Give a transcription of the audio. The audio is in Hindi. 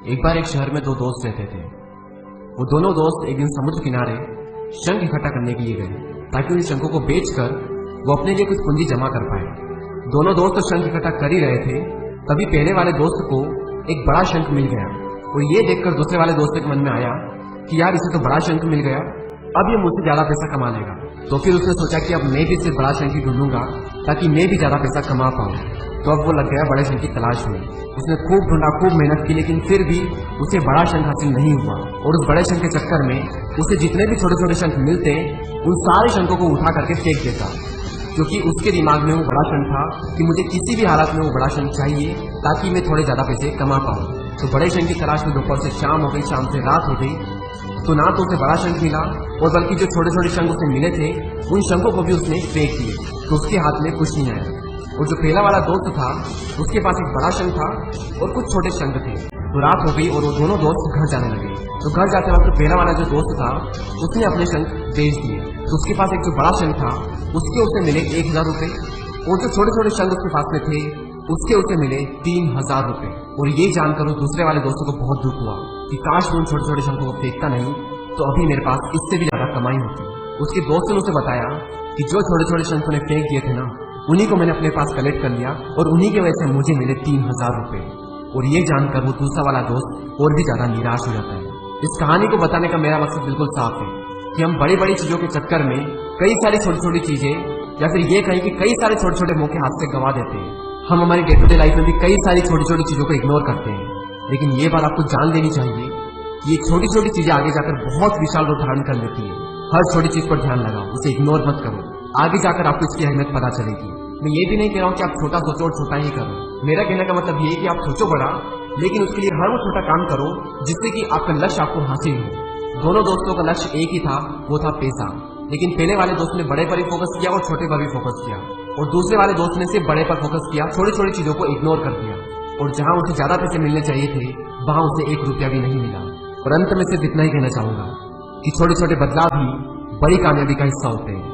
एक बार एक शहर में दो दोस्त रहते थे। वो दोनों दोस्त एक दिन समुद्र किनारे शंख इकट्ठा करने के लिए गए ताकि उन शंखों को बेचकर वो अपने लिए कुछ पूंजी जमा कर पाए। दोनों दोस्त तो शंख इकट्ठा कर ही रहे थे, तभी पहले वाले दोस्त को एक बड़ा शंख मिल गया और ये देखकर दूसरे वाले दोस्त के मन में आया कि यार इसे तो बड़ा शंख मिल गया, अब ये मुझसे ज्यादा पैसा कमा लेगा। तो फिर उसने सोचा कि अब मैं भी सिर्फ बड़ा शंख ही ढूंढूंगा ताकि मैं भी ज्यादा पैसा कमा पाऊं। तो अब वो लग गया बड़े शंख की तलाश में। उसने खूब ढूंढा, खूब मेहनत की, लेकिन फिर भी उसे बड़ा शंख हासिल नहीं हुआ। और उस बड़े शंख के चक्कर में उसे जितने भी छोटे छोटे शंख मिलते उन सारे शंखों को उठा करके फेंक देता, क्योंकि उसके दिमाग में वो बड़ा शंख था कि मुझे किसी भी हालत में वो बड़ा शंख चाहिए ताकि मैं थोड़े ज्यादा पैसे कमा पाऊं। तो बड़े शंख की तलाश में दोपहर से शाम हो गई, शाम से रात हो गई, तो ना तो उसे बड़ा शंख मिला और बल्कि जो छोटे छोटे शंख उसे मिले थे उन शंखों को भी उसने फेंक दिए। तो उसके हाथ में कुछ नहीं आया। और जो पहला वाला दोस्त था उसके पास एक बड़ा शंख था और कुछ छोटे शंख थे। तो रात हो गई और वो दोनों दोस्त घर जाने लगे। तो घर जाते वक्त पहला वाला जो दोस्त था उसने अपने शंख बेच दिए। तो उसके पास एक जो बड़ा शंख था उसके उसे मिले 1000 रुपए और जो छोटे छोटे शंख उसके पास में थे उसके उसे मिले 3000 रुपए। और ये जानकर उस दूसरे वाले दोस्तों को बहुत दुख हुआ कि काश मैं उन छोटे छोटे शंखों को फेंकता नहीं तो अभी मेरे पास इससे भी ज्यादा कमाई होती। उसके दोस्त ने उसे बताया कि जो छोटे छोटे शंख ने फेंक दिए थे ना उन्हीं को मैंने अपने पास कलेक्ट कर लिया और उन्हीं की वजह से मुझे मिले 3000 रुपए। और ये जानकर वो दूसरा वाला दोस्त और भी ज्यादा निराश हो जाता है। इस कहानी को बताने का मेरा मकसद बिल्कुल साफ है कि हम बड़ी बड़ी चीजों के चक्कर में कई सारी छोटी छोटी चीजें या फिर ये कहीं कि कई सारे छोटे छोटे मौके हाथ से गंवा देते हैं। हम हमारी डे टू डे लाइफ में भी कई सारी छोटी छोटी चीजों को इग्नोर करते हैं, लेकिन ये बात आपको जान लेनी चाहिए कि ये छोटी छोटी चीजें आगे जाकर बहुत विशाल रूप धारण कर लेती है। हर छोटी चीज पर ध्यान लगाओ, उसे इग्नोर मत करो, आगे जाकर आपको इसकी अहमियत पता चलेगी। मैं ये भी नहीं कह रहा हूँ कि आप छोटा सोचो और छोटा ही करो। मेरा कहने का मतलब ये है कि आप सोचो बड़ा, लेकिन उसके लिए हर वो छोटा काम करो जिससे कि आपका लक्ष्य आपको हासिल हो। दोनों दोस्तों का लक्ष्य एक ही था, वो था पैसा। लेकिन पहले वाले दोस्त ने बड़े पर ही फोकस किया और छोटे पर भी फोकस किया, और दूसरे वाले दोस्त ने सिर्फ बड़े पर फोकस किया, छोटी छोटी चीजों को इग्नोर कर दिया। और जहां उसे ज्यादा पैसे मिलने चाहिए थे वहां उसे 1 रुपया भी नहीं मिला। और अंत में सिर्फ इतना ही कहना चाहूंगा कि छोटे छोटे बदलाव ही बड़ी कामयाबी का हिस्सा होते हैं।